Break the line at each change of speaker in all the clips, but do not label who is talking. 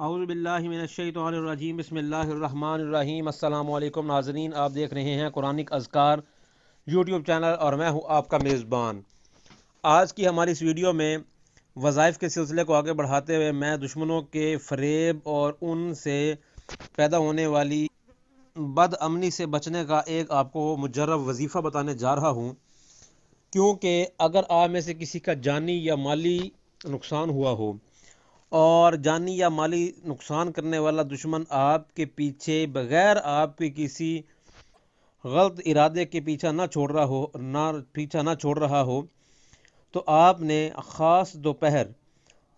اعوذ باللہ من الشیطان الرجیم بسم اللہ الرحمن الرحیم۔ السلام علیکم ناظرین، آپ دیکھ رہے ہیں قرآنک اذکار یوٹیوب چینل اور میں ہوں آپ کا میزبان۔ آج کی ہماری اس ویڈیو میں وظائف کے سلسلے کو آگے بڑھاتے ہوئے میں دشمنوں کے فریب اور ان سے پیدا ہونے والی بد امنی سے بچنے کا ایک آپ کو مجرب وظیفہ بتانے جا رہا ہوں، کیونکہ اگر آپ میں سے کسی کا جانی یا مالی نقصان ہوا ہو اور جانی یا مالی نقصان کرنے والا دشمن آپ کے پیچھے بغیر آپ کے کسی غلط ارادے کے پیچھا نہ چھوڑ رہا ہو تو آپ نے خاص دوپہر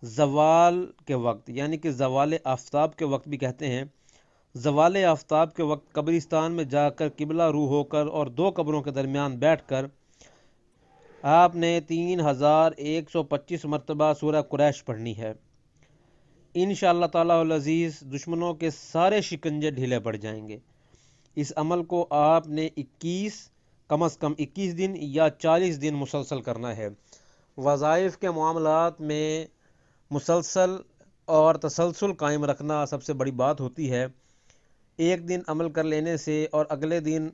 زوال کے وقت، یعنی کہ زوال آفتاب کے وقت بھی کہتے ہیں، زوال آفتاب کے وقت قبرستان میں جا کر قبلہ رو ہو کر اور دو قبروں کے درمیان بیٹھ کر آپ نے 3125 مرتبہ سورہ قریش پڑھنی ہے۔ انشاءاللہ تعالیٰ العزیز دشمنوں کے سارے شکنجے ڈھیلے پڑ جائیں گے۔ اس عمل کو آپ نے کم از کم 21 دن یا 40 دن مسلسل کرنا ہے۔ وظائف کے معاملات میں مسلسل اور تسلسل قائم رکھنا سب سے بڑی بات ہوتی ہے۔ ایک دن عمل کر لینے سے اور اگلے دن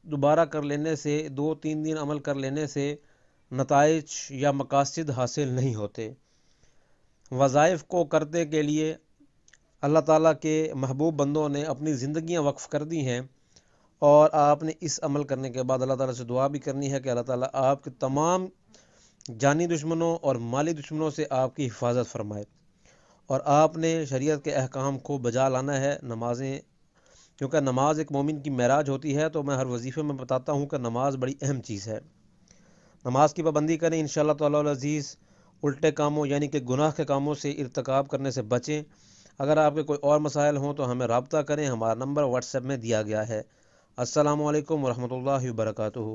دوبارہ کر لینے سے، 2-3 دن عمل کر لینے سے نتائج یا مقاصد حاصل نہیں ہوتے۔ وظائف کو کرنے کے لیے اللہ تعالیٰ کے محبوب بندوں نے اپنی زندگیاں وقف کر دی ہیں، اور آپ نے اس عمل کرنے کے بعد اللہ تعالیٰ سے دعا بھی کرنی ہے کہ اللہ تعالیٰ آپ کے تمام جانی دشمنوں اور مالی دشمنوں سے آپ کی حفاظت فرمائے۔ اور آپ نے شریعت کے احکام کو بجا لانا ہے، نمازیں، کیونکہ نماز ایک مومن کی معراج ہوتی ہے، تو میں ہر وظیفے میں بتاتا ہوں کہ نماز بڑی اہم چیز ہے۔ نماز کی پابندی کریں، انشاءاللہ تعالیٰ العزیز الٹے کاموں یعنی کہ گناہ کے کاموں سے ارتکاب کرنے سے بچیں۔ اگر آپ کے کوئی اور مسائل ہوں تو ہمیں رابطہ کریں، ہمارا نمبر واٹس ایپ میں دیا گیا ہے۔ السلام علیکم ورحمۃ اللہ وبرکاتہ۔